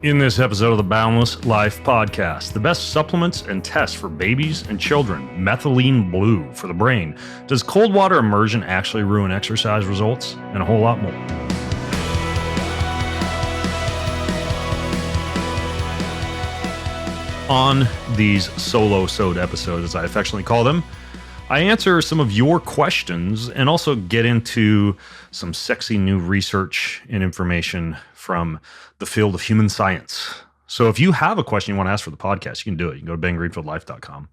In this episode of the Boundless Life Podcast, the best supplements and tests for babies and children, methylene blue for the brain. Does cold water immersion actually ruin exercise results? And a whole lot more. On these solosode episodes, as I affectionately call them, I answer some of your questions and also get into some sexy new research and information from the field of human science. So if you have a question you want to ask for the podcast, you can do it. You can go to bengreenfieldlife.com.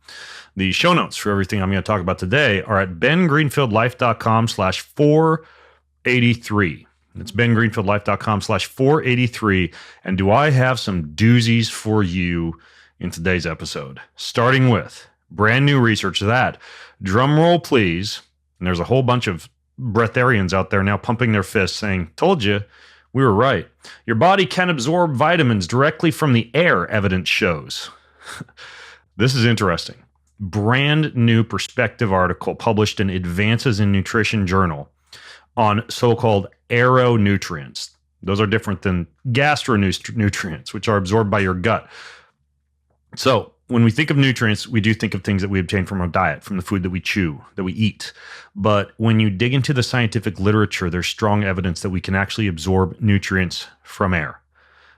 The show notes for everything I'm going to talk about today are at bengreenfieldlife.com/483. It's bengreenfieldlife.com/483. And do I have some doozies for you in today's episode? Starting with brand new research that, drum roll please, and there's a whole bunch of breatharians out there now pumping their fists saying, told you, we were right. Your body can absorb vitamins directly from the air, evidence shows. This is interesting. Brand new perspective article published in Advances in Nutrition Journal on so-called aeronutrients. Those are different than gastronutrients, which are absorbed by your gut. So when we think of nutrients, we do think of things that we obtain from our diet, from the food that we chew, that we eat. But when you dig into the scientific literature, there's strong evidence that we can actually absorb nutrients from air,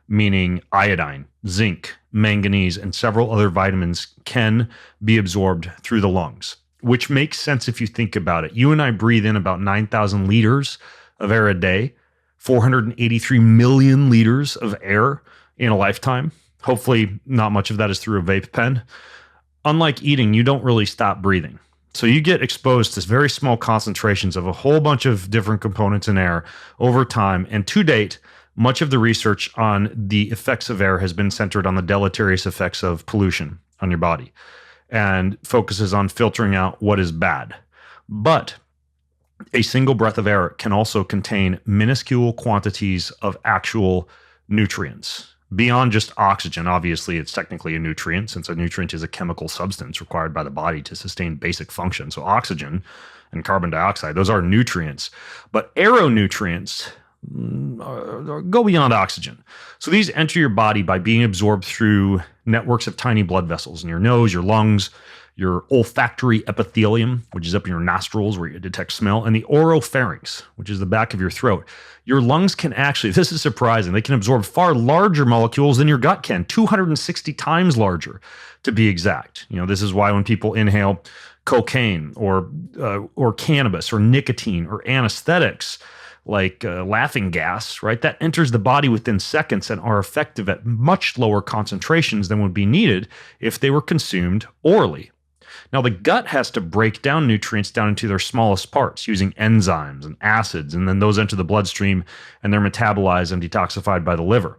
meaning iodine, zinc, manganese, and several other vitamins can be absorbed through the lungs, which makes sense if you think about it. You and I breathe in about 9,000 liters of air a day, 483 million liters of air in a lifetime. Hopefully not much of that is through a vape pen. Unlike eating, you don't really stop breathing. So you get exposed to very small concentrations of a whole bunch of different components in air over time. And to date, much of the research on the effects of air has been centered on the deleterious effects of pollution on your body and focuses on filtering out what is bad. But a single breath of air can also contain minuscule quantities of actual nutrients. Beyond just oxygen, obviously it's technically a nutrient, since a nutrient is a chemical substance required by the body to sustain basic function. So oxygen and carbon dioxide, those are nutrients. But aeronutrients go beyond oxygen. So these enter your body by being absorbed through networks of tiny blood vessels in your nose, your lungs, your olfactory epithelium, which is up in your nostrils where you detect smell, and the oropharynx, which is the back of your throat. Your lungs can actually, this is surprising, they can absorb far larger molecules than your gut can, 260 times larger to be exact. You know, this is why when people inhale cocaine or cannabis or nicotine or anesthetics like laughing gas, right, that enters the body within seconds and are effective at much lower concentrations than would be needed if they were consumed orally. Now, the gut has to break down nutrients down into their smallest parts using enzymes and acids, and then those enter the bloodstream and they're metabolized and detoxified by the liver.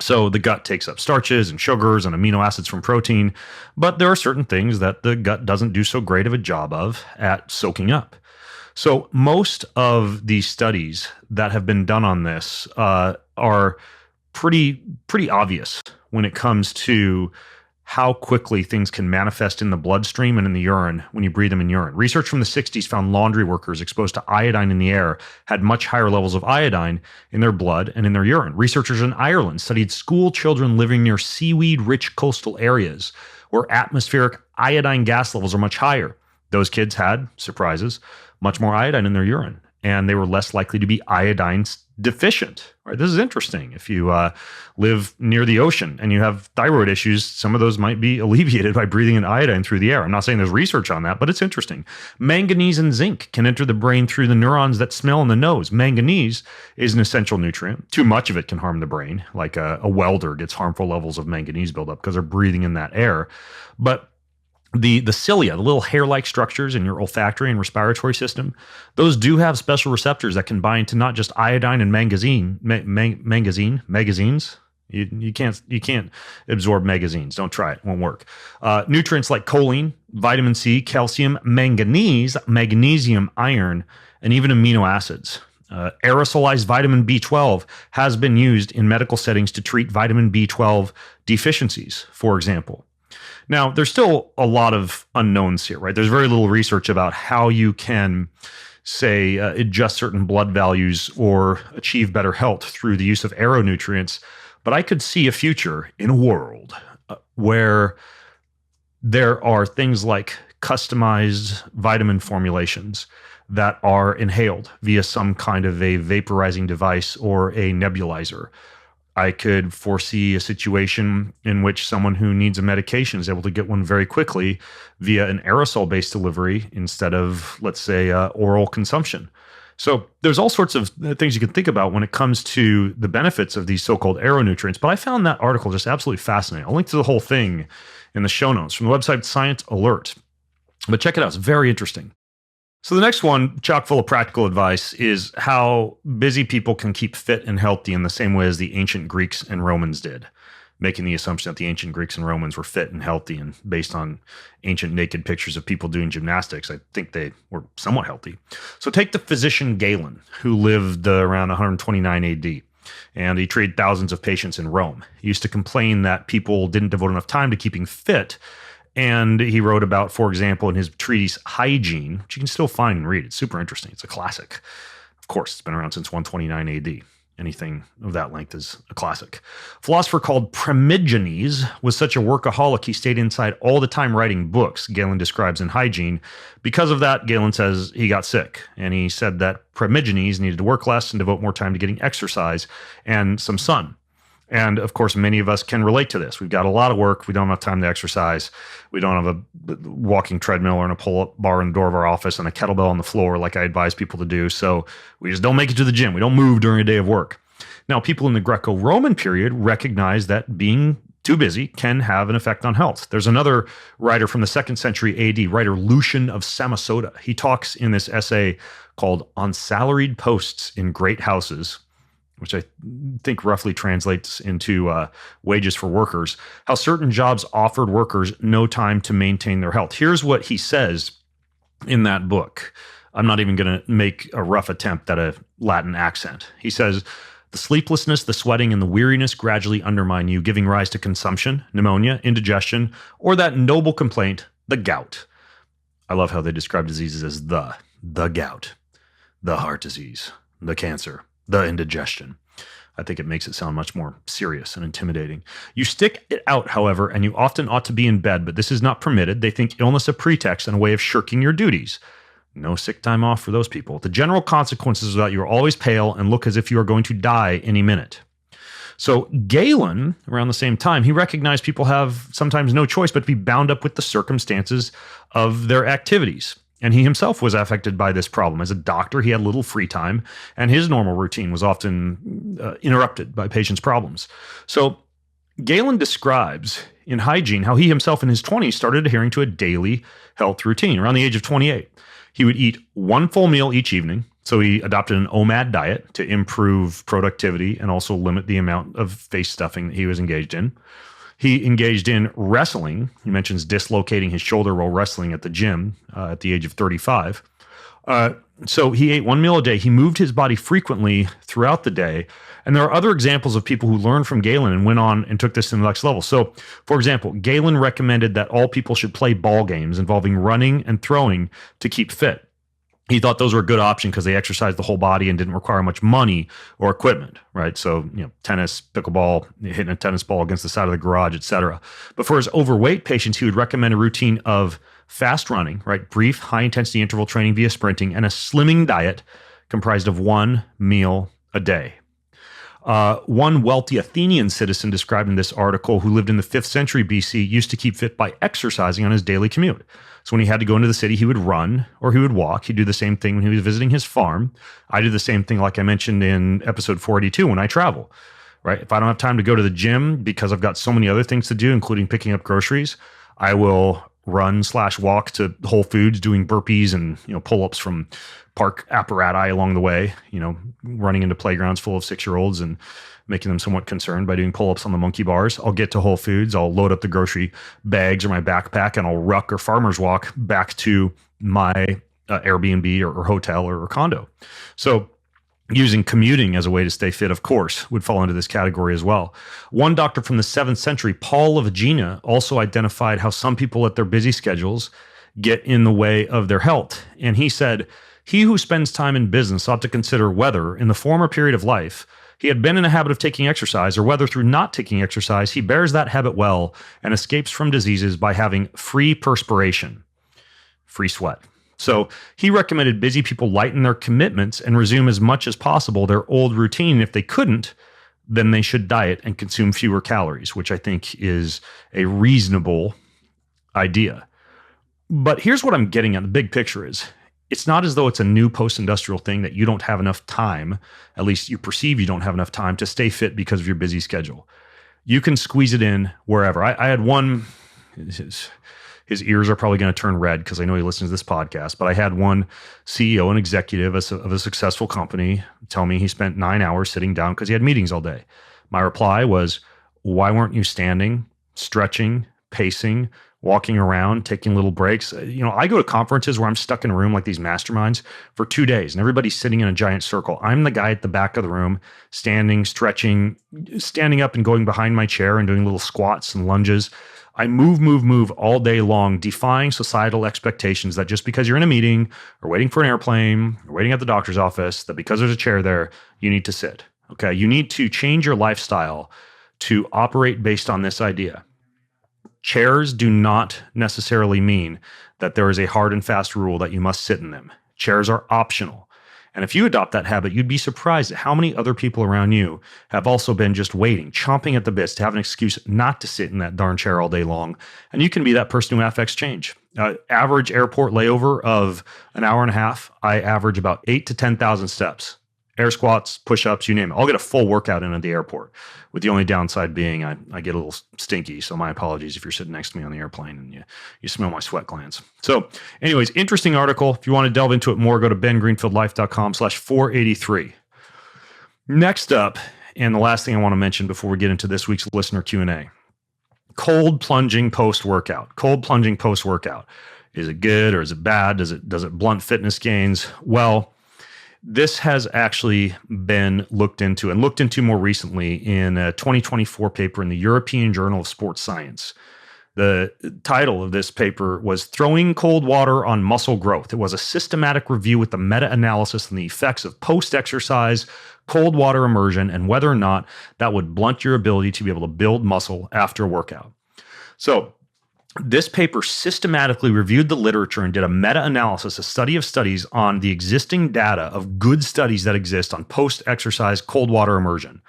So the gut takes up starches and sugars and amino acids from protein, but there are certain things that the gut doesn't do so great of a job of at soaking up. So most of these studies that have been done on this are pretty obvious when it comes to how quickly things can manifest in the bloodstream and in the urine when you breathe them in urine. Research from the 60s found laundry workers exposed to iodine in the air had much higher levels of iodine in their blood and in their urine. Researchers in Ireland studied school children living near seaweed-rich coastal areas where atmospheric iodine gas levels are much higher. Those kids had, surprises, much more iodine in their urine, and they were less likely to be iodine deficient. Right? This is interesting. If you live near the ocean and you have thyroid issues, some of those might be alleviated by breathing in iodine through the air. I'm not saying there's research on that, but it's interesting. Manganese and zinc can enter the brain through the neurons that smell in the nose. Manganese is an essential nutrient. Too much of it can harm the brain, like a welder gets harmful levels of manganese buildup because they're breathing in that air. But the cilia, the little hair-like structures in your olfactory and respiratory system, those do have special receptors that can bind to not just iodine and magazines. You can't absorb magazines. Don't try it. Won't work. Nutrients like choline, vitamin C, calcium, manganese, magnesium, iron, and even amino acids. Aerosolized vitamin B12 has been used in medical settings to treat vitamin B12 deficiencies, for example. Now, there's still a lot of unknowns here, right? There's very little research about how you can, say, adjust certain blood values or achieve better health through the use of aeronutrients. But I could see a future in a world where there are things like customized vitamin formulations that are inhaled via some kind of a vaporizing device or a nebulizer. I could foresee a situation in which someone who needs a medication is able to get one very quickly via an aerosol-based delivery instead of, let's say, oral consumption. So there's all sorts of things you can think about when it comes to the benefits of these so-called aeronutrients. But I found that article just absolutely fascinating. I'll link to the whole thing in the show notes from the website Science Alert. But check it out. It's very interesting. So the next one, chock full of practical advice, is how busy people can keep fit and healthy in the same way as the ancient Greeks and Romans did, making the assumption that the ancient Greeks and Romans were fit and healthy, and based on ancient naked pictures of people doing gymnastics, I think they were somewhat healthy. So take the physician Galen, who lived around 129 AD, and he treated thousands of patients in Rome. He used to complain that people didn't devote enough time to keeping fit. And he wrote about, for example, in his treatise Hygiene, which you can still find and read. It's super interesting. It's a classic. Of course, it's been around since 129 AD. Anything of that length is a classic. A philosopher called Primigenes was such a workaholic he stayed inside all the time writing books, Galen describes in Hygiene. Because of that, Galen says he got sick. And he said that Primigenes needed to work less and devote more time to getting exercise and some sun. And of course, many of us can relate to this. We've got a lot of work. We don't have time to exercise. We don't have a walking treadmill or a pull-up bar in the door of our office and a kettlebell on the floor like I advise people to do. So we just don't make it to the gym. We don't move during a day of work. Now, people in the Greco-Roman period recognize that being too busy can have an effect on health. There's another writer from the 2nd century AD, writer Lucian of Samosata. He talks in this essay called On Salaried Posts in Great Houses, which I think roughly translates into wages for workers, how certain jobs offered workers no time to maintain their health. Here's what he says in that book. I'm not even going to make a rough attempt at a Latin accent. He says, the sleeplessness, the sweating, and the weariness gradually undermine you, giving rise to consumption, pneumonia, indigestion, or that noble complaint, the gout. I love how they describe diseases as the gout, the heart disease, the cancer, the indigestion. I think it makes it sound much more serious and intimidating. You stick it out, however, and you often ought to be in bed, but this is not permitted. They think illness a pretext and a way of shirking your duties. No sick time off for those people. The general consequences are that you are always pale and look as if you are going to die any minute. So Galen, around the same time, he recognized people have sometimes no choice but to be bound up with the circumstances of their activities. And he himself was affected by this problem. As a doctor, he had little free time, and his normal routine was often interrupted by patients' problems. So Galen describes in Hygiene how he himself in his 20s started adhering to a daily health routine. Around the age of 28, he would eat one full meal each evening. So he adopted an OMAD diet to improve productivity and also limit the amount of face stuffing that he was engaged in. He engaged in wrestling. He mentions dislocating his shoulder while wrestling at the gym at the age of 35. So he ate one meal a day. He moved his body frequently throughout the day. And there are other examples of people who learned from Galen and went on and took this to the next level. So, for example, Galen recommended that all people should play ball games involving running and throwing to keep fit. He thought those were a good option because they exercised the whole body and didn't require much money or equipment, right? So, tennis, pickleball, hitting a tennis ball against the side of the garage, etc. But for his overweight patients, he would recommend a routine of fast running, right? Brief, high-intensity interval training via sprinting, and a slimming diet comprised of one meal a day. One wealthy Athenian citizen described in this article who lived in the 5th century BC used to keep fit by exercising on his daily commute. So when he had to go into the city, he would run or he would walk. He'd do the same thing when he was visiting his farm. I do the same thing, like I mentioned in episode 482, when I travel, right? If I don't have time to go to the gym because I've got so many other things to do, including picking up groceries, I will run/walk to Whole Foods doing burpees and pull-ups from park apparatus along the way, running into playgrounds full of 6-year-olds and making them somewhat concerned by doing pull-ups on the monkey bars. I'll get to Whole Foods, I'll load up the grocery bags or my backpack, and I'll ruck or farmer's walk back to my Airbnb or hotel or condo. So using commuting as a way to stay fit, of course, would fall into this category as well. One doctor from the 7th century, Paul of Aegina, also identified how some people at their busy schedules get in the way of their health. And he said, he who spends time in business ought to consider whether, in the former period of life, He had been in a habit of taking exercise, or whether through not taking exercise, he bears that habit well and escapes from diseases by having free perspiration, free sweat. So he recommended busy people lighten their commitments and resume as much as possible their old routine. If they couldn't, then they should diet and consume fewer calories, which I think is a reasonable idea. But here's what I'm getting at. The big picture is, it's not as though it's a new post-industrial thing that you don't have enough time, at least you perceive you don't have enough time to stay fit because of your busy schedule. You can squeeze it in wherever. I had one, his ears are probably going to turn red because I know he listens to this podcast, but I had one CEO and executive of a successful company tell me he spent 9 hours sitting down because he had meetings all day. My reply was, why weren't you standing, stretching, pacing, walking around, taking little breaks? I go to conferences where I'm stuck in a room like these masterminds for 2 days and everybody's sitting in a giant circle. I'm the guy at the back of the room, standing, stretching, standing up and going behind my chair and doing little squats and lunges. I move all day long, defying societal expectations that just because you're in a meeting or waiting for an airplane or waiting at the doctor's office, that because there's a chair there, you need to sit. Okay. You need to change your lifestyle to operate based on this idea. Chairs do not necessarily mean that there is a hard and fast rule that you must sit in them. Chairs are optional. And if you adopt that habit, you'd be surprised at how many other people around you have also been just waiting, chomping at the bits to have an excuse not to sit in that darn chair all day long. And you can be that person who affects change. Average airport layover of an hour and a half, I average about 8,000 to 10,000 steps. Air squats, push-ups, you name it. I'll get a full workout in at the airport, with the only downside being I get a little stinky. So my apologies if you're sitting next to me on the airplane and you smell my sweat glands. So anyways, interesting article. If you want to delve into it more, go to bengreenfieldlife.com/483. Next up, and the last thing I want to mention before we get into this week's listener Q&A, cold plunging post-workout. Cold plunging post-workout. Is it good or is it bad? Does it blunt fitness gains? Well, this has actually been looked into more recently in a 2024 paper in the European Journal of Sports Science. The title of this paper was Throwing Cold Water on Muscle Growth. It was a systematic review with the meta-analysis on the effects of post-exercise cold water immersion and whether or not that would blunt your ability to be able to build muscle after a workout. So this paper systematically reviewed the literature and did a meta-analysis, a study of studies on the existing data of good studies that exist on post-exercise cold water immersion,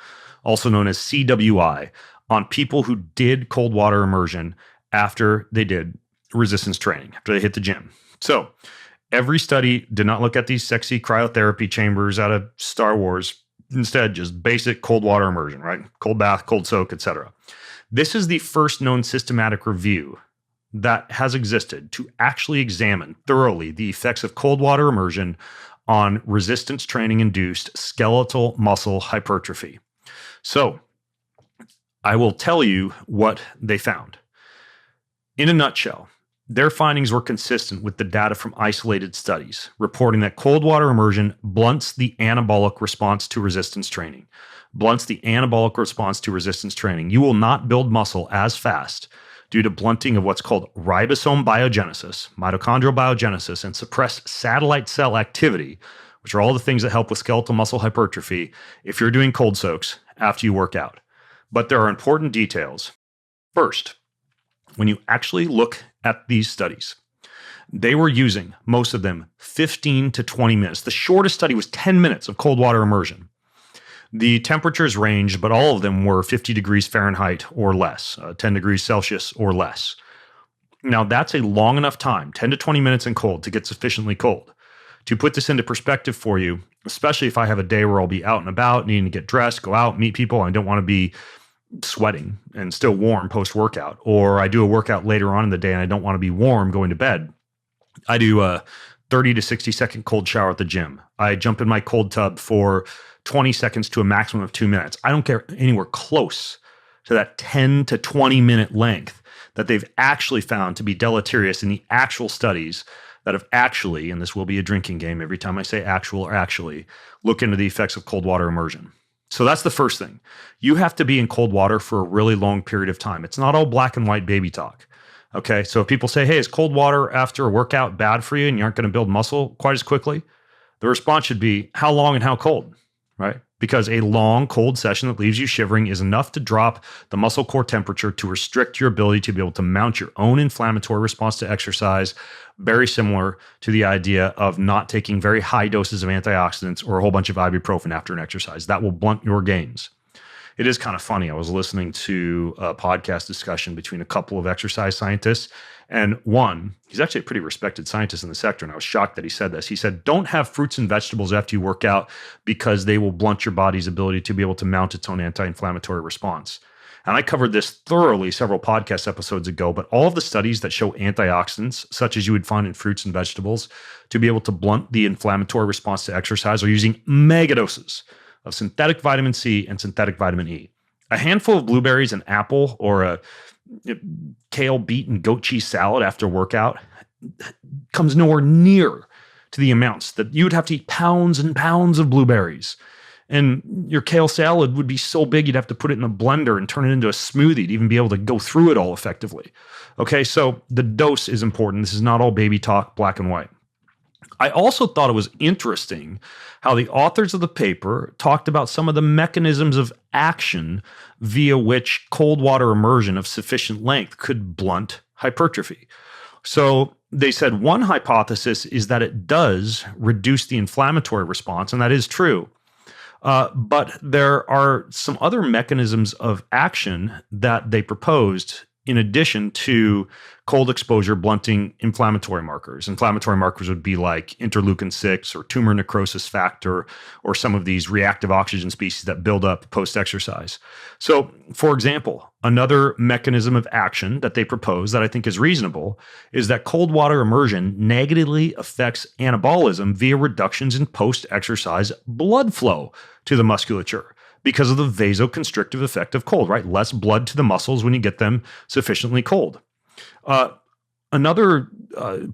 also known as CWI, on people who did cold water immersion after they did resistance training, after they hit the gym. So every study did not look at these sexy cryotherapy chambers out of Star Wars. Instead, just basic cold water immersion, right? Cold bath, cold soak, etc. This is the first known systematic review that has existed to actually examine thoroughly the effects of cold water immersion on resistance training induced skeletal muscle hypertrophy. So I will tell you what they found. In a nutshell, their findings were consistent with the data from isolated studies, reporting that cold water immersion blunts the anabolic response to resistance training. You will not build muscle as fast due to blunting of what's called ribosome biogenesis, mitochondrial biogenesis, and suppressed satellite cell activity, which are all the things that help with skeletal muscle hypertrophy if you're doing cold soaks after you work out. But there are important details. First, when you actually look at these studies, they were using, most of them, 15 to 20 minutes. The shortest study was 10 minutes of cold water immersion. The temperatures ranged, but all of them were 50 degrees Fahrenheit or less, 10 degrees Celsius or less. Now, that's a long enough time, 10 to 20 minutes in cold, to get sufficiently cold. To put this into perspective for you, especially if I have a day where I'll be out and about, needing to get dressed, go out, meet people, I don't want to be sweating and still warm post-workout, or I do a workout later on in the day and I don't want to be warm going to bed. I do a 30 to 60 second cold shower at the gym. I jump in my cold tub for 20 seconds to a maximum of 2 minutes. I don't get anywhere close to that 10 to 20 minute length that they've actually found to be deleterious in the actual studies that have actually, and this will be a drinking game every time I say actual or actually, look into the effects of cold water immersion. So that's the first thing. You have to be in cold water for a really long period of time. It's not all black and white baby talk. Okay, so if people say, hey, is cold water after a workout bad for you and you aren't going to build muscle quite as quickly? The response should be, how long and how cold, right? because a long cold session that leaves you shivering is enough to drop the muscle core temperature to restrict your ability to be able to mount your own inflammatory response to exercise, very similar to the idea of not taking very high doses of antioxidants or a whole bunch of ibuprofen after an exercise. That will blunt your gains. It is kind of funny. I was listening to a podcast discussion between a couple of exercise scientists, and one, he's actually a pretty respected scientist in the sector, and I was shocked that he said this. He said, don't have fruits and vegetables after you work out because they will blunt your body's ability to be able to mount its own anti-inflammatory response. And I covered this thoroughly several podcast episodes ago, but all of the studies that show antioxidants, such as you would find in fruits and vegetables, to be able to blunt the inflammatory response to exercise are using megadoses of synthetic vitamin C and synthetic vitamin E. A handful of blueberries, an apple, or a kale, beet, and goat cheese salad after workout comes nowhere near to the amounts that you would have to eat pounds and pounds of blueberries. And your kale salad would be so big you'd have to put it in a blender and turn it into a smoothie to even be able to go through it all effectively. Okay, so the dose is important. This is not all baby talk, black and white. I also thought it was interesting how the authors of the paper talked about some of the mechanisms of action via which cold water immersion of sufficient length could blunt hypertrophy. So they said one hypothesis is that it does reduce the inflammatory response, and that is true. But there are some other mechanisms of action that they proposed in addition to cold exposure blunting inflammatory markers. Inflammatory markers would be like interleukin-6 or tumor necrosis factor or some of these reactive oxygen species that build up post-exercise. So, for example, another mechanism of action that they propose that I think is reasonable is that cold water immersion negatively affects anabolism via reductions in post-exercise blood flow to the musculature, because of the vasoconstrictive effect of cold, right? Less blood to the muscles when you get them sufficiently cold. Another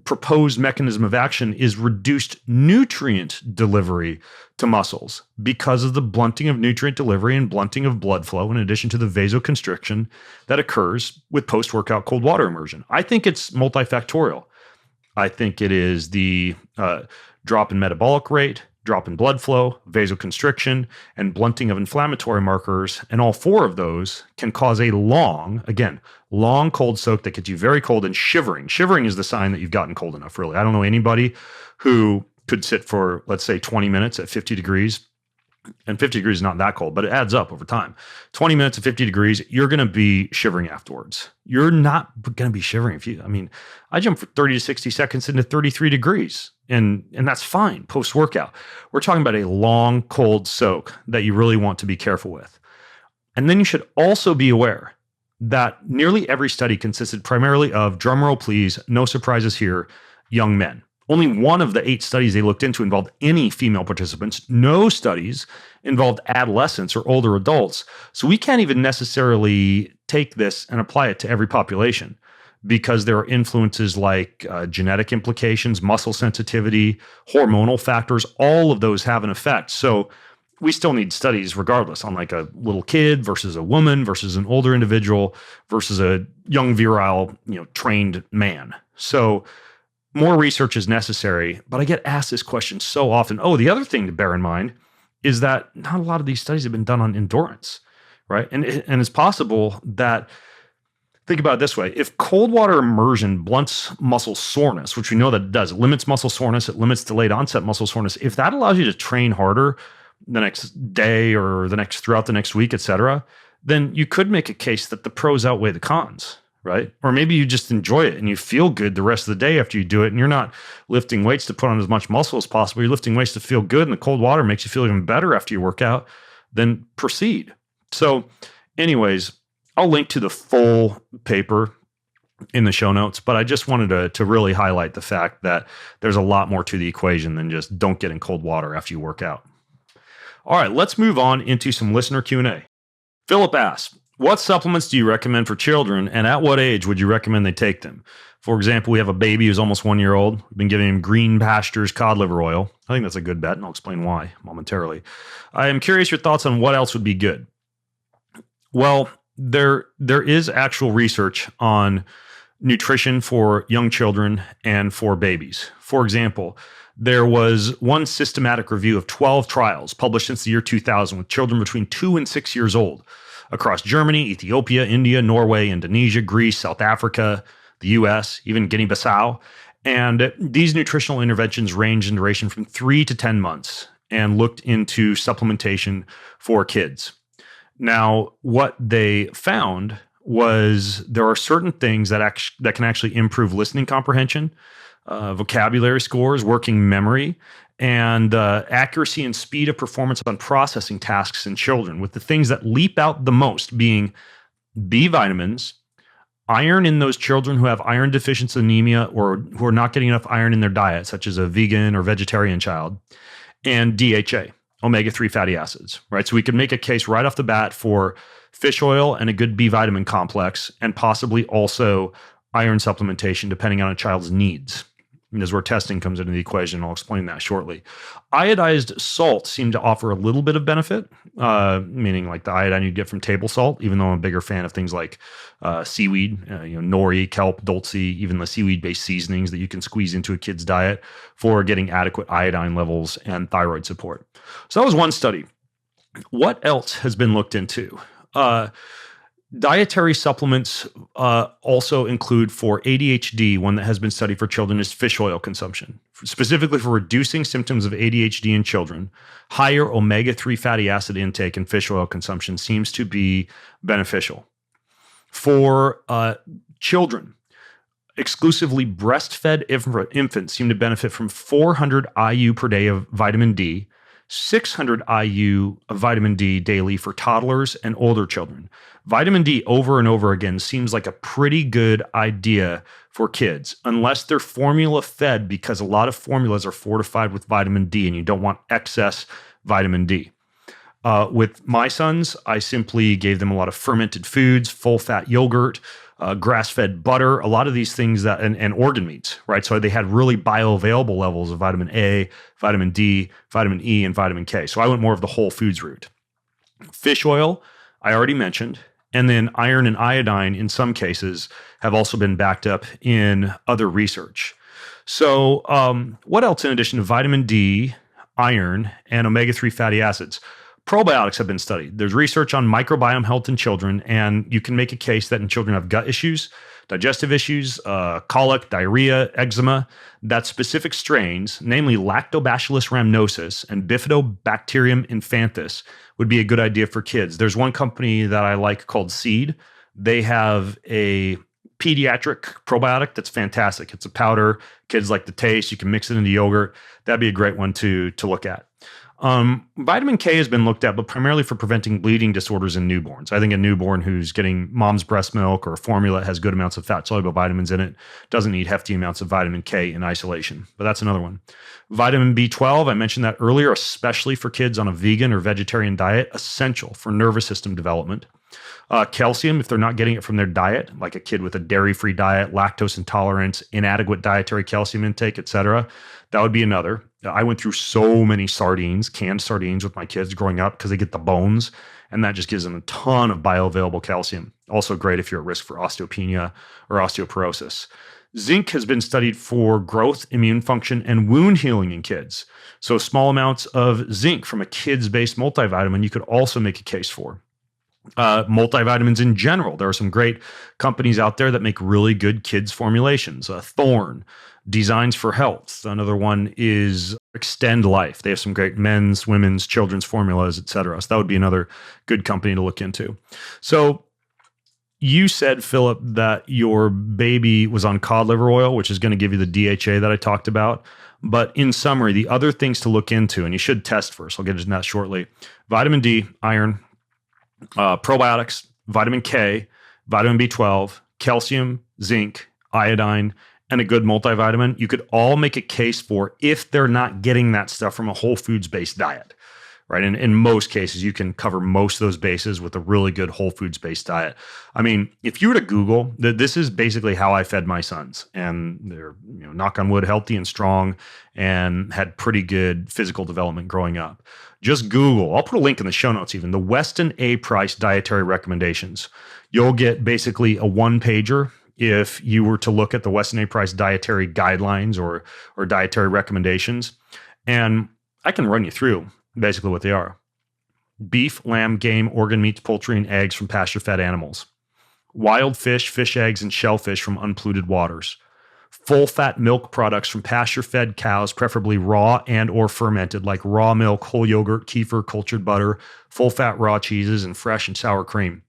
proposed mechanism of action is reduced nutrient delivery to muscles because of the blunting of nutrient delivery and blunting of blood flow, in addition to the vasoconstriction that occurs with post-workout cold water immersion. I think it's multifactorial. I think it is the drop in metabolic rate, drop in blood flow, vasoconstriction, and blunting of inflammatory markers. And all four of those can cause a long cold soak that gets you very cold and shivering. Shivering is the sign that you've gotten cold enough, really. I don't know anybody who could sit for, let's say, 20 minutes at 50 degrees. And 50 degrees is not that cold, but it adds up over time. 20 minutes at 50 degrees, you're going to be shivering afterwards. You're not going to be shivering I jump for 30 to 60 seconds into 33 degrees, and that's fine post-workout. We're talking about a long, cold soak that you really want to be careful with. And then you should also be aware that nearly every study consisted primarily of, drumroll please, no surprises here, young men. Only one of the 8 studies they looked into involved any female participants. No studies involved adolescents or older adults. So we can't even necessarily take this and apply it to every population, because there are influences like genetic implications, muscle sensitivity, hormonal factors. All of those have an effect. So we still need studies regardless on like a little kid versus a woman versus an older individual versus a young, virile, trained man. So more research is necessary, but I get asked this question so often. Oh, the other thing to bear in mind is that not a lot of these studies have been done on endurance, right? And it's possible that, think about it this way, if cold water immersion blunts muscle soreness, which we know that it does, it limits muscle soreness, it limits delayed onset muscle soreness. If that allows you to train harder the next day or throughout the next week, et cetera, then you could make a case that the pros outweigh the cons. Right? Or maybe you just enjoy it and you feel good the rest of the day after you do it, and you're not lifting weights to put on as much muscle as possible. You're lifting weights to feel good, and the cold water makes you feel even better after you work out. Then proceed. So anyways, I'll link to the full paper in the show notes, but I just wanted to really highlight the fact that there's a lot more to the equation than just don't get in cold water after you work out. All right, let's move on into some listener Q&A. Philip asks, what supplements do you recommend for children, and at what age would you recommend they take them? For example, we have a baby who's almost 1 year old. We've been giving him Green Pastures cod liver oil. I think that's a good bet, and I'll explain why momentarily. I am curious your thoughts on what else would be good. Well, there is actual research on nutrition for young children and for babies. For example, there was one systematic review of 12 trials published since the year 2000 with children between 2 and 6 years old across Germany, Ethiopia, India, Norway, Indonesia, Greece, South Africa, the US, even Guinea-Bissau. And these nutritional interventions range in duration from 3 to 10 months and looked into supplementation for kids. Now, what they found was there are certain things that can actually improve listening comprehension, vocabulary scores, working memory, and accuracy and speed of performance on processing tasks in children, with the things that leap out the most being B vitamins, iron in those children who have iron deficiency anemia or who are not getting enough iron in their diet, such as a vegan or vegetarian child, and DHA, omega-3 fatty acids, right? So we could make a case right off the bat for fish oil and a good B vitamin complex, and possibly also iron supplementation depending on a child's needs. And this is where testing comes into the equation. I'll explain that shortly. Iodized salt seemed to offer a little bit of benefit, meaning like the iodine you get from table salt, even though I'm a bigger fan of things like seaweed, nori, kelp, dulse, even the seaweed-based seasonings that you can squeeze into a kid's diet for getting adequate iodine levels and thyroid support. So that was one study. What else has been looked into? Dietary supplements also include for ADHD. One that has been studied for children is fish oil consumption, specifically for reducing symptoms of ADHD in children. Higher omega-3 fatty acid intake and fish oil consumption seems to be beneficial. For children, exclusively breastfed infants seem to benefit from 400 IU per day of vitamin D, 600 IU of vitamin D daily for toddlers and older children. Vitamin D over and over again seems like a pretty good idea for kids, unless they're formula fed, because a lot of formulas are fortified with vitamin D and you don't want excess vitamin D. With my sons, I simply gave them a lot of fermented foods, full fat yogurt, grass-fed butter, a lot of these things that, and organ meats, right? So they had really bioavailable levels of vitamin A, vitamin D, vitamin E, and vitamin K. So I went more of the whole foods route. Fish oil, I already mentioned. And then iron and iodine, in some cases, have also been backed up in other research. So what else in addition to vitamin D, iron, and omega-3 fatty acids? Probiotics have been studied. There's research on microbiome health in children, and you can make a case that in children who have gut issues, digestive issues, colic, diarrhea, eczema, that specific strains, namely Lactobacillus rhamnosus and Bifidobacterium infantis, would be a good idea for kids. There's one company that I like called Seed. They have a pediatric probiotic that's fantastic. It's a powder. Kids like the taste. You can mix it into yogurt. That'd be a great one to look at. Vitamin K has been looked at, but primarily for preventing bleeding disorders in newborns. I think a newborn who's getting mom's breast milk or a formula that has good amounts of fat-soluble vitamins in it doesn't need hefty amounts of vitamin K in isolation, but that's another one. Vitamin B12, I mentioned that earlier, especially for kids on a vegan or vegetarian diet, essential for nervous system development. Calcium, if they're not getting it from their diet, like a kid with a dairy-free diet, lactose intolerance, inadequate dietary calcium intake, etc., that would be another. I went through so many canned sardines with my kids growing up because they get the bones, and that just gives them a ton of bioavailable calcium. Also great if you're at risk for osteopenia or osteoporosis. Zinc has been studied for growth, immune function, and wound healing in kids. So small amounts of zinc from a kids-based multivitamin you could also make a case for. Multivitamins in general. There are some great companies out there that make really good kids formulations. Thorne, Designs for Health. Another one is Extend Life. They have some great men's, women's, children's formulas, etc. So that would be another good company to look into. So you said, Philip, that your baby was on cod liver oil, which is going to give you the DHA that I talked about. But in summary, the other things to look into, and you should test first, I'll get into that shortly. Vitamin D, iron, probiotics, vitamin K, vitamin B12, calcium, zinc, iodine, and a good multivitamin. You could all make a case for if they're not getting that stuff from a whole foods-based diet, right? And in most cases, you can cover most of those bases with a really good whole foods-based diet. I mean, if you were to Google, this is basically how I fed my sons, and they're, knock on wood, healthy and strong, and had pretty good physical development growing up. Just Google, I'll put a link in the show notes even, the Weston A. Price dietary recommendations. You'll get basically a one-pager if you were to look at the Weston A Price dietary guidelines or dietary recommendations. And I can run you through basically what they are. Beef, lamb, game, organ meats, poultry, and eggs from pasture-fed animals. Wild fish, fish eggs, and shellfish from unpolluted waters. Full-fat milk products from pasture-fed cows, preferably raw and or fermented, like raw milk, whole yogurt, kefir, cultured butter, full-fat raw cheeses, and fresh and sour cream.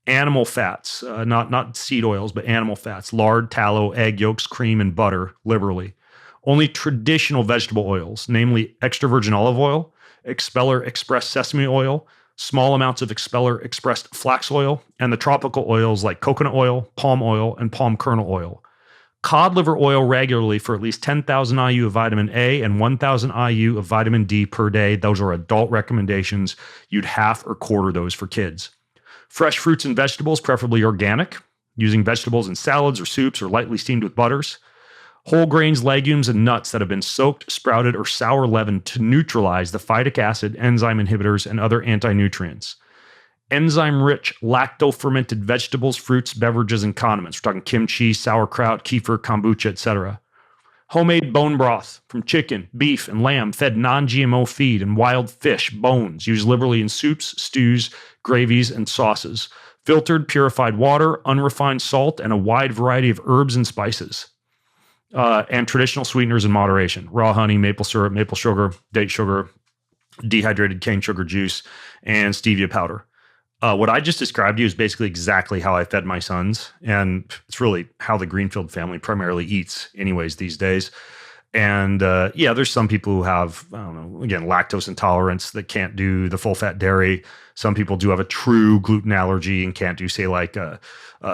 Animal fats, not seed oils, but animal fats, lard, tallow, egg yolks, cream, and butter, liberally. Only traditional vegetable oils, namely extra virgin olive oil, expeller expressed sesame oil, small amounts of expeller expressed flax oil, and the tropical oils like coconut oil, and palm kernel oil. Cod liver oil regularly for at least 10,000 IU of vitamin A and 1,000 IU of vitamin D per day. Those are adult recommendations. You'd half or quarter those for kids. Fresh fruits and vegetables, preferably organic, using vegetables in salads or soups or lightly steamed with butters. Whole grains, legumes, and nuts that have been soaked, sprouted, or sour leavened to neutralize the phytic acid, enzyme inhibitors, and other anti-nutrients. Enzyme-rich, lacto-fermented vegetables, fruits, beverages, and condiments. We're talking kimchi, sauerkraut, kefir, kombucha, etc. Homemade bone broth from chicken, beef, and lamb fed non-GMO feed, and wild fish, bones, used liberally in soups, stews, gravies, and sauces. Filtered, purified water, unrefined salt, and a wide variety of herbs and spices. And traditional sweeteners in moderation. Raw honey, maple syrup, maple sugar, date sugar, dehydrated cane sugar juice, and stevia powder. What I just described to you is basically exactly how I fed my sons. And it's really how the Greenfield family primarily eats anyways these days. And there's some people who have, I don't know, again, lactose intolerance that can't do the full fat dairy. Some people do have a true gluten allergy and can't do, say, like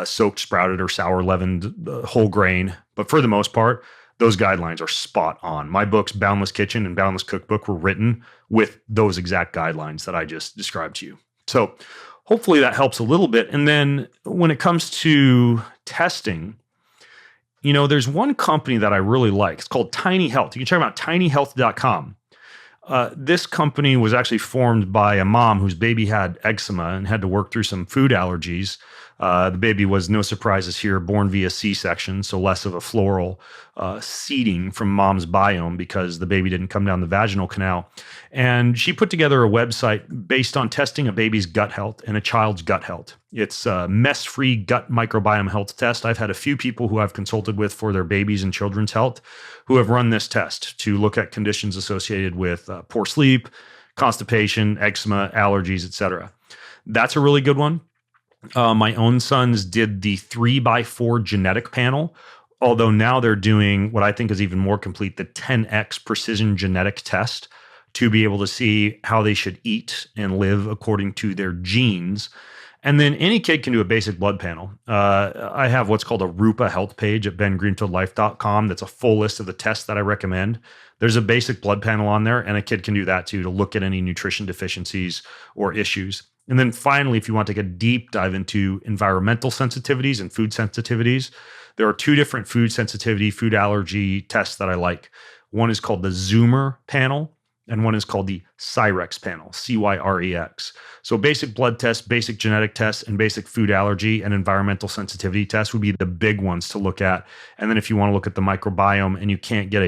soaked, sprouted, or sour leavened whole grain. But for the most part, those guidelines are spot on. My books, Boundless Kitchen and Boundless Cookbook, were written with those exact guidelines that I just described to you. So hopefully that helps a little bit. And then when it comes to testing, there's one company that I really like. It's called Tiny Health. You can check them out, tinyhealth.com. This company was actually formed by a mom whose baby had eczema and had to work through some food allergies. The baby was, no surprises here, born via C-section, so less of a floral seeding from mom's biome because the baby didn't come down the vaginal canal. And she put together a website based on testing a baby's gut health and a child's gut health. It's a mess-free gut microbiome health test. I've had a few people who I've consulted with for their babies and children's health who have run this test to look at conditions associated with poor sleep, constipation, eczema, allergies, etc. That's a really good one. My own sons did the 3x4 genetic panel, although now they're doing what I think is even more complete, the 10x precision genetic test to be able to see how they should eat and live according to their genes. And then any kid can do a basic blood panel. I have what's called a Rupa health page at bengreenfieldlife.com. That's a full list of the tests that I recommend. There's a basic blood panel on there, and a kid can do that too to look at any nutrition deficiencies or issues. And then finally, if you want to take a deep dive into environmental sensitivities and food sensitivities, there are two different food sensitivity, food allergy tests that I like. One is called the Zoomer panel, and one is called the Cyrex panel, Cyrex. So basic blood tests, basic genetic tests, and basic food allergy and environmental sensitivity tests would be the big ones to look at. And then if you want to look at the microbiome and you can't get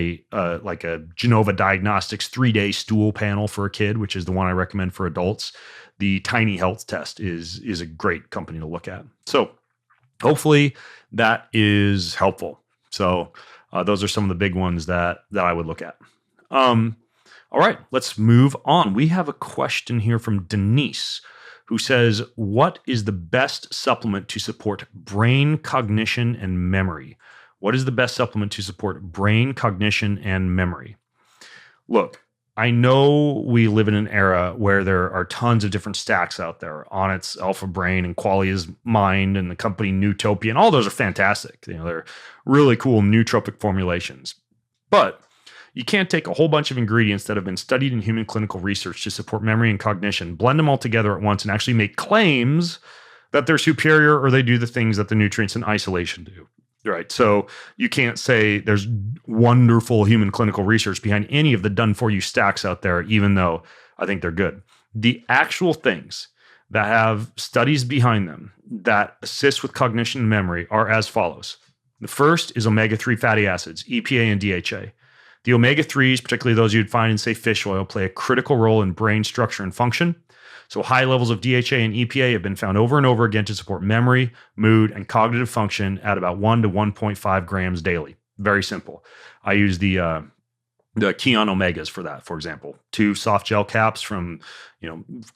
like a Genova Diagnostics 3-day stool panel for a kid, which is the one I recommend for adults, the Tiny Health test is a great company to look at. So hopefully that is helpful. So those are some of the big ones that I would look at. All right, let's move on. We have a question here from Denise who says, what is the best supplement to support brain cognition and memory? What is the best supplement to support brain cognition and memory? Look, I know we live in an era where there are tons of different stacks out there. Onnit's Alpha Brain and Qualia's Mind and the company Newtopia, and all those are fantastic. They're really cool nootropic formulations. But you can't take a whole bunch of ingredients that have been studied in human clinical research to support memory and cognition, blend them all together at once, and actually make claims that they're superior or they do the things that the nutrients in isolation do. Right. So you can't say there's wonderful human clinical research behind any of the done-for-you stacks out there, even though I think they're good. The actual things that have studies behind them that assist with cognition and memory are as follows. The first is omega-3 fatty acids, EPA and DHA. The omega-3s, particularly those you'd find in, say, fish oil, play a critical role in brain structure and function. So high levels of DHA and EPA have been found over and over again to support memory, mood, and cognitive function at about 1 to 1.5 grams daily. Very simple. I use the Kion Omegas for that, for example. 2 soft gel caps from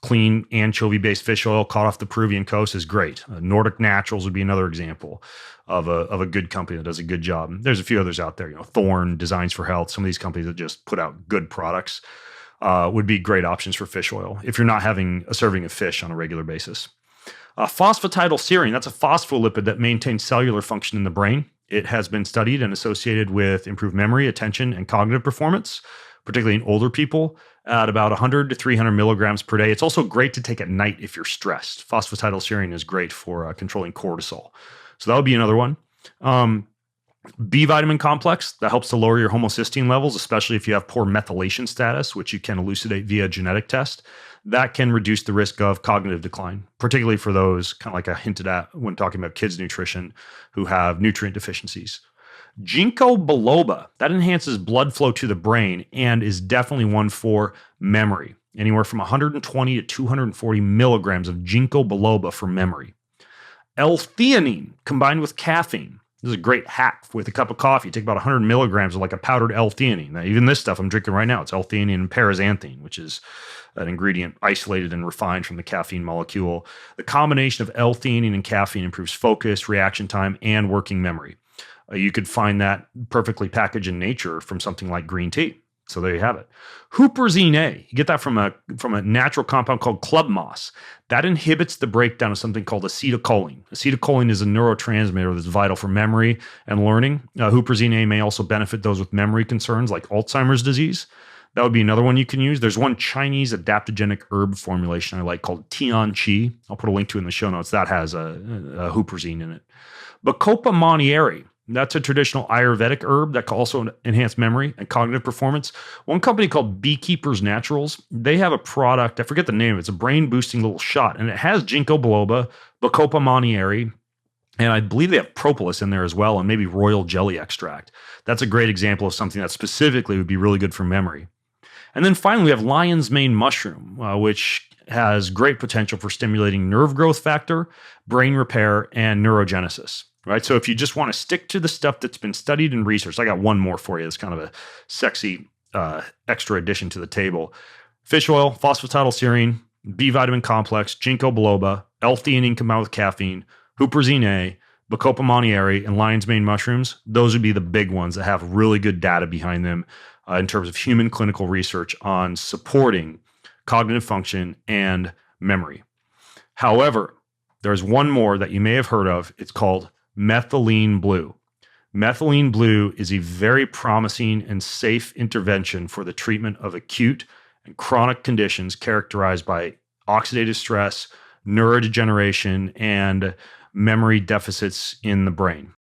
clean anchovy-based fish oil caught off the Peruvian coast is great. Nordic Naturals would be another example of a good company that does a good job. There's a few others out there, Thorne, Designs for Health, some of these companies that just put out good products would be great options for fish oil if you're not having a serving of fish on a regular basis. Phosphatidylserine, that's a phospholipid that maintains cellular function in the brain. It has been studied and associated with improved memory, attention, and cognitive performance, particularly in older people, at about 100 to 300 milligrams per day. It's also great to take at night if you're stressed. Phosphatidylserine is great for controlling cortisol. So that would be another one. B vitamin complex, that helps to lower your homocysteine levels, especially if you have poor methylation status, which you can elucidate via genetic test. That can reduce the risk of cognitive decline, particularly for those, kind of like I hinted at when talking about kids' nutrition, who have nutrient deficiencies. Ginkgo biloba, that enhances blood flow to the brain and is definitely one for memory. Anywhere from 120 to 240 milligrams of ginkgo biloba for memory. L-theanine combined with caffeine. This is a great hack with a cup of coffee. Take about 100 milligrams of like a powdered L-theanine. Now, even this stuff I'm drinking right now, it's L-theanine and paraxanthine, which is an ingredient isolated and refined from the caffeine molecule. The combination of L-theanine and caffeine improves focus, reaction time, and working memory. You could find that perfectly packaged in nature from something like green tea. So there you have it. Huperzine A, you get that from a natural compound called club moss. That inhibits the breakdown of something called acetylcholine. Acetylcholine is a neurotransmitter that's vital for memory and learning. Huperzine A may also benefit those with memory concerns like Alzheimer's disease. That would be another one you can use. There's one Chinese adaptogenic herb formulation I like called Tian Qi. I'll put a link to it in the show notes. That has a huperzine in it. Bacopa monnieri. That's a traditional Ayurvedic herb that can also enhance memory and cognitive performance. One company called Beekeepers Naturals, they have a product, I forget the name, it's a brain-boosting little shot, and it has ginkgo biloba, Bacopa monnieri, and I believe they have propolis in there as well, and maybe royal jelly extract. That's a great example of something that specifically would be really good for memory. And then finally, we have lion's mane mushroom, which has great potential for stimulating nerve growth factor, brain repair, and neurogenesis. Right. So if you just want to stick to the stuff that's been studied and researched, I got one more for you. It's kind of a sexy extra addition to the table. Fish oil, phosphatidylserine, B vitamin complex, ginkgo biloba, L-theanine combined with caffeine, huperzine A, Bacopa monnieri, and lion's mane mushrooms. Those would be the big ones that have really good data behind them in terms of human clinical research on supporting cognitive function and memory. However, there's one more that you may have heard of. It's called methylene blue. Methylene blue is a very promising and safe intervention for the treatment of acute and chronic conditions characterized by oxidative stress, neurodegeneration, and memory deficits in the brain.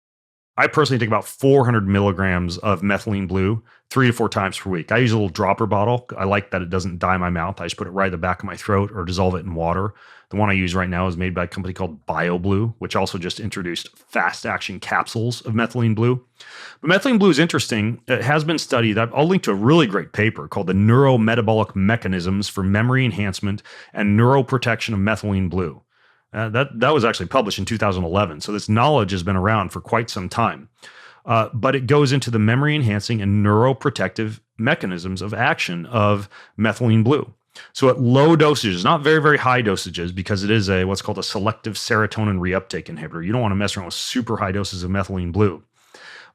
I personally take about 400 milligrams of methylene blue 3 to 4 times per week. I use a little dropper bottle. I like that it doesn't dye my mouth. I just put it right at the back of my throat or dissolve it in water. The one I use right now is made by a company called BioBlue, which also just introduced fast-action capsules of methylene blue. But methylene blue is interesting. It has been studied. I'll link to a really great paper called The Neurometabolic Mechanisms for Memory Enhancement and Neuroprotection of Methylene Blue. That was actually published in 2011. So this knowledge has been around for quite some time. But it goes into the memory enhancing and neuroprotective mechanisms of action of methylene blue. So at low dosages, not very, very high dosages, because it is what's called a selective serotonin reuptake inhibitor. You don't want to mess around with super high doses of methylene blue.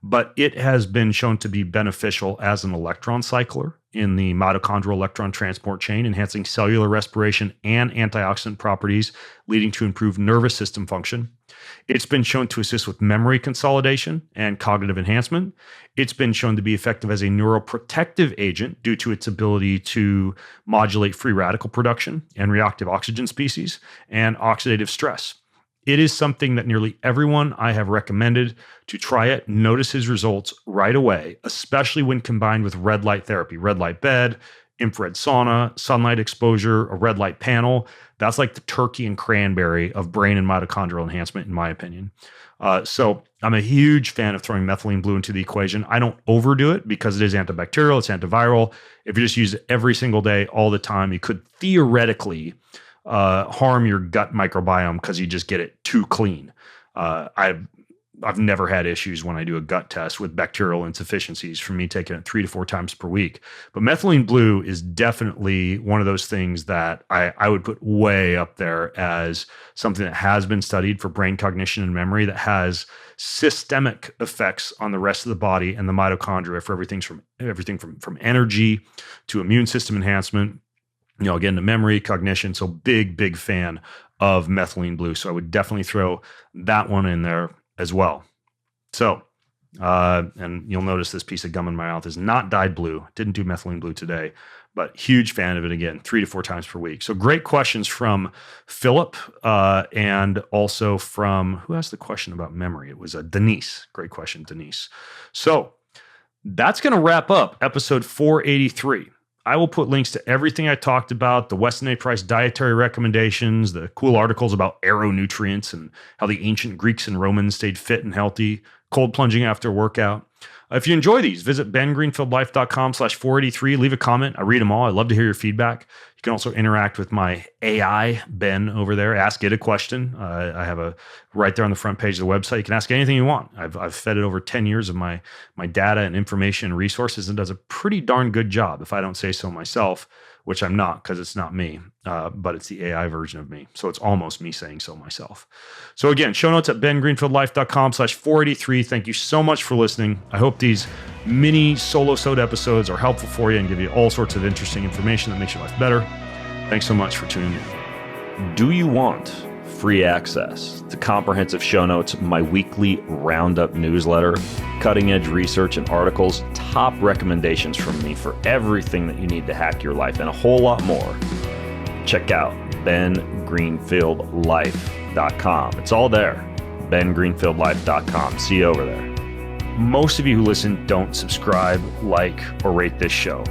But it has been shown to be beneficial as an electron cycler in the mitochondrial electron transport chain, enhancing cellular respiration and antioxidant properties, leading to improved nervous system function. It's been shown to assist with memory consolidation and cognitive enhancement. It's been shown to be effective as a neuroprotective agent due to its ability to modulate free radical production and reactive oxygen species and oxidative stress. It is something that nearly everyone I have recommended to try it notices results right away, especially when combined with red light therapy, red light bed, infrared sauna, sunlight exposure, a red light panel. That's like the turkey and cranberry of brain and mitochondrial enhancement, in my opinion. So I'm a huge fan of throwing methylene blue into the equation. I don't overdo it because it is antibacterial, it's antiviral. If you just use it every single day, all the time, you could theoretically harm your gut microbiome because you just get it too clean. I've never had issues when I do a gut test with bacterial insufficiencies from me taking it 3 to 4 times per week. But methylene blue is definitely one of those things that I would put way up there as something that has been studied for brain cognition and memory, that has systemic effects on the rest of the body and the mitochondria for everything from energy to immune system enhancement, again, to memory, cognition. So big fan of methylene blue. So I would definitely throw that one in there as well. So, and you'll notice this piece of gum in my mouth is not dyed blue. Didn't do methylene blue today, but huge fan of it again, 3 to 4 times per week. So great questions from Philip, and also from, who asked the question about memory? It was Denise. Great question, Denise. So that's going to wrap up episode 483. I will put links to everything I talked about, the Weston A price dietary recommendations, the cool articles about aeronutrients and how the ancient Greeks and Romans stayed fit and healthy, cold plunging after a workout. If you enjoy these, visit bengreenfieldlife.com/483. Leave a comment. I read them all. I love to hear your feedback. You can also interact with my AI, Ben, over there. Ask it a question. I have a right there on the front page of the website. You can ask anything you want. I've fed it over 10 years of my data and information and resources, and does a pretty darn good job, if I don't say so myself, which I'm not because it's not me, but it's the AI version of me. So it's almost me saying so myself. So again, show notes at bengreenfieldlife.com/483. Thank you so much for listening. I hope these mini solosode episodes are helpful for you and give you all sorts of interesting information that makes your life better. Thanks so much for tuning in. Do you want free access to comprehensive show notes, my weekly roundup newsletter, cutting edge research and articles, top recommendations from me for everything that you need to hack your life, and a whole lot more? Check out bengreenfieldlife.com. It's all there. bengreenfieldlife.com. See you over there. Most of you who listen don't subscribe, like, or rate this show.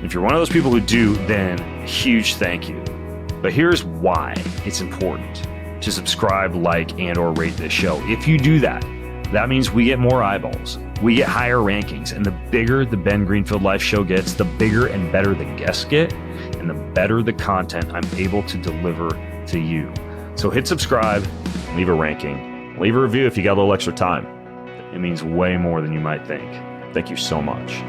If you're one of those people who do, then huge thank you. But here's why it's important to subscribe, like, and or rate this show. If you do that, that means we get more eyeballs, we get higher rankings, and the bigger the Ben Greenfield Life show gets, the bigger and better the guests get, and the better the content I'm able to deliver to you. So hit subscribe, leave a ranking, leave a review if you got a little extra time. It means way more than you might think. Thank you so much.